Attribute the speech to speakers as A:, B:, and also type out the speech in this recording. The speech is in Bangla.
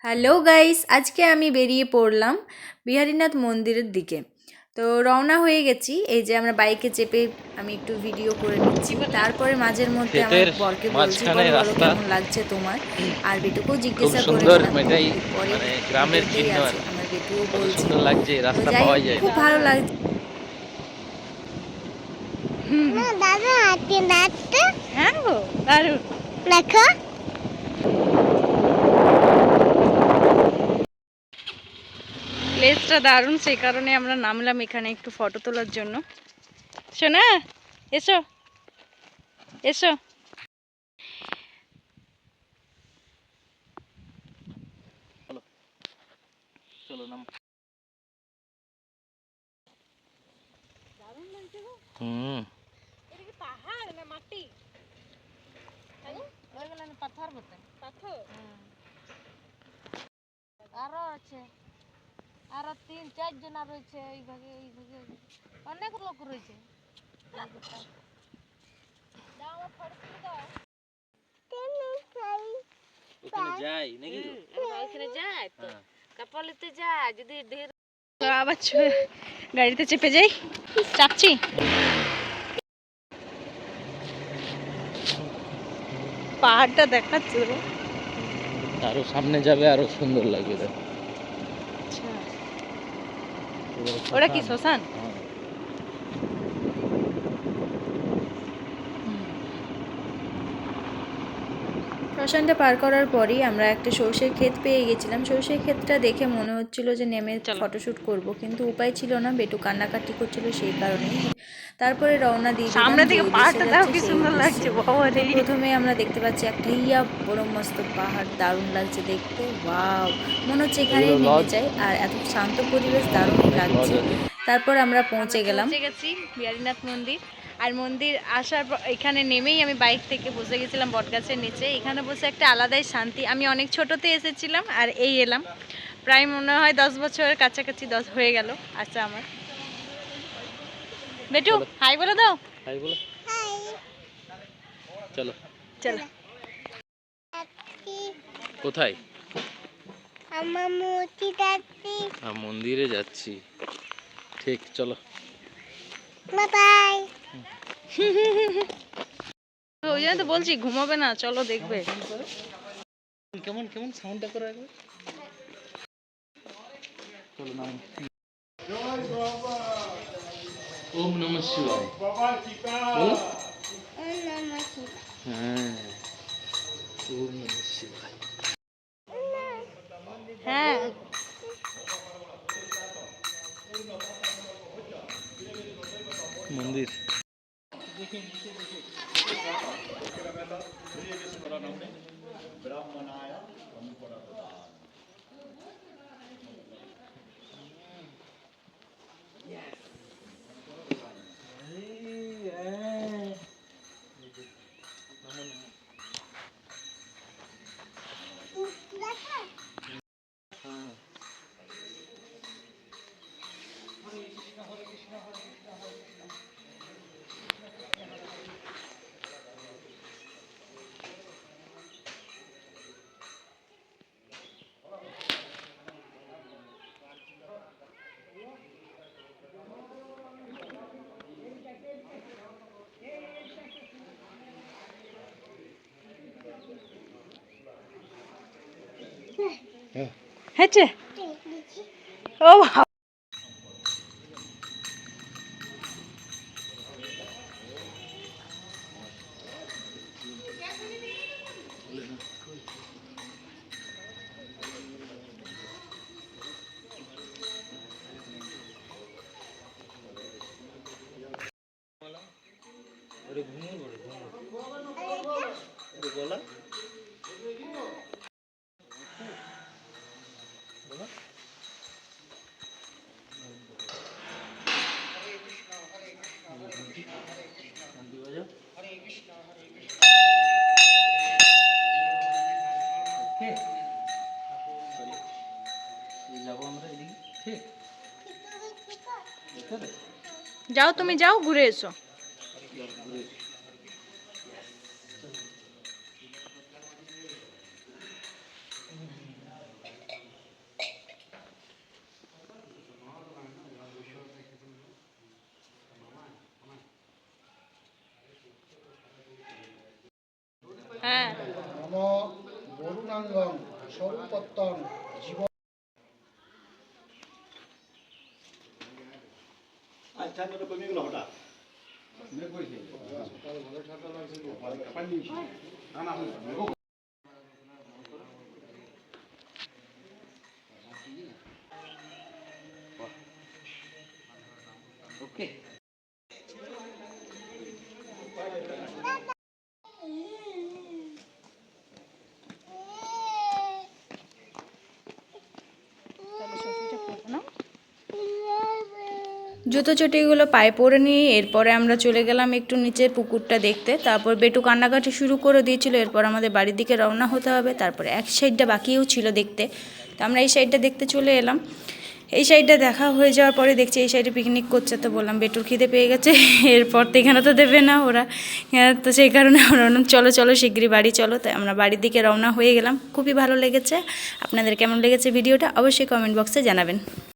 A: হ্যালো গাইস, আজকে আমি বেরিয়ে পড়লাম বিহারীনাথ মন্দিরের দিকে। তো রওনা হয়ে গেছি। এই যে আমরা বাইকে চেপে আমি একটু ভিডিও করে নিচ্ছি। তারপরে মাঝের মধ্যে আমার
B: ক্ষেতের
A: বরকে বলছি,
B: মাঝখানে
A: বলো বলো
B: রাস্তা,
A: কেমন লাগছে তোমার। আর বেটুকেও
B: খুব
A: জিজ্ঞাসা করে
B: সুন্দর।
A: নিলাম, তো
B: এটাই
A: এরপরে
B: মানে গ্রামের
A: ভিডিওতেই
B: চিহ্ন আর
A: আছে,
B: কি।
A: আমার বেটুও
B: কত
A: বলছে।
B: সুন্দর লাগছে,
A: তো
B: রাস্তা
A: যাই
B: পাওয়া
A: হোক,
B: যায়
A: খুব
B: না।
A: ভালো লাগছে।
C: না দাদা হাঁটতে নাচতে
A: হ্যাঁ গো, দারুণ।
C: দেখো
A: প্লেসটা দারুণ, সেই কারণে আমরা নামলাম এখানে একটু ফটো তোলার জন্য। শোনা, এসো এসো।
B: চলো নাম। হুম,
A: এটা কি পাহাড় না মাটি? পাথর বটে, পাথর। আরো আছে, আরো 3-4 জন রয়েছে এইভাবে এইভাবে, অনেক লোক রয়েছে।
B: ওখানে যাই নাকি?
A: ওইখানে যায় তো, কাপালিতে যায় যদি ঢের। আবার গাড়িতে চেপে যাই, চাপছি। পাহাড়টা দেখাচ্ছে।
B: আরো সামনে যাবে, আরো সুন্দর লাগবে। দেখো
A: ওটা কি শ্মশান? শ্মশানটা পার করার পরই আমরা একটা সর্ষের ক্ষেত পেয়ে গেছিলাম। সর্ষের ক্ষেতটা দেখে মনে হচ্ছিল যে নেমে ফটোশ্যুট করব, কিন্তু উপায় ছিল না, বেটু কান্নাকাটি করছিল, সেই কারণেই। তারপরে রওনা দিয়ে দিলাম যে উদ্দেশ্যে যাচ্ছে সেই উদ্দেশ্যে। তো প্রথমে আমরা দেখতে পাচ্ছি একটা বড় মস্ত পাহাড়, দারুণ লাগছে দেখতে। ওয়াও, মনে হচ্ছে এখানেই
B: এগুলো
A: নেমে
B: লজ,
A: যাই। আর এত শান্ত পরিবেশ, দারুণই
B: অনেক লজ
A: লাগছে।
B: আছে।
A: তারপর আমরা পৌঁছে গেছি বিহারীনাথ মন্দির। আর মন্দির আসার পর এখানে নেমেই আমি বাইক থেকে বসে গেছিলাম বটগাছের নিচে। এখানে বসে একটা আলাদাই শান্তি। আমি অনেক ছোটতে এসেছিলাম আর এই এলাম, প্রায় মনে হয় 10 বছরের কাছাকাছি 10 হয়ে গেল। আচ্ছা, আমার বেটু হাই বলে দাও।
B: হাই বলো। চলো
A: চলো।
B: কোথায়?
C: আমার মূর্তি যাচ্ছি।
B: মন্দিরে যাচ্ছি। ঠিক, চলো।
C: Bye bye.
A: ওই জন্য তো বলছি ঘুমাবে না, চলো দেখবে।
B: কেমন কেমন সাউন্ডটা করে রাখবে। চলো নাম। ওম নমঃ শিবায় বলো। হ্যাঁ, ওম নমঃ শিবায়।
A: হ্যাঁ,
B: মন্দির।
A: হেঁটে ও বাবা। যাও, তুমি যাও, ঘুরে এসো। হ্যাঁ
D: নম বরুণাঙ্গং স্বরূপত্তং জীবন
B: ওকে
A: জুতো চটিগুলো পায়ে পরে নিয়ে এরপরে আমরা চলে গেলাম একটু নিচে পুকুরটা দেখতে। তারপর বেটু কান্নাকাটি শুরু করে দিয়েছিল। এরপর আমাদের বাড়ির দিকে রওনা হতে হবে। তারপরে এক সাইডটা বাকিও ছিল দেখতে, তো আমরা এই সাইডটা দেখতে চলে এলাম। এই সাইডটা দেখা হয়ে যাওয়ার পরে দেখছি এই সাইডে পিকনিক করছে, তো বললাম বেটুর খিদে পেয়ে গেছে, এরপর তো এখানে তো দেবে না ওরা, তো সেই কারণে আমরা বললাম চলো চলো শিগগিরই বাড়ি চলো। তাই আমরা বাড়ির দিকে রওনা হয়ে গেলাম। খুবই ভালো লেগেছে। আপনাদের কেমন লেগেছে ভিডিওটা অবশ্যই কমেন্ট বক্সে জানাবেন।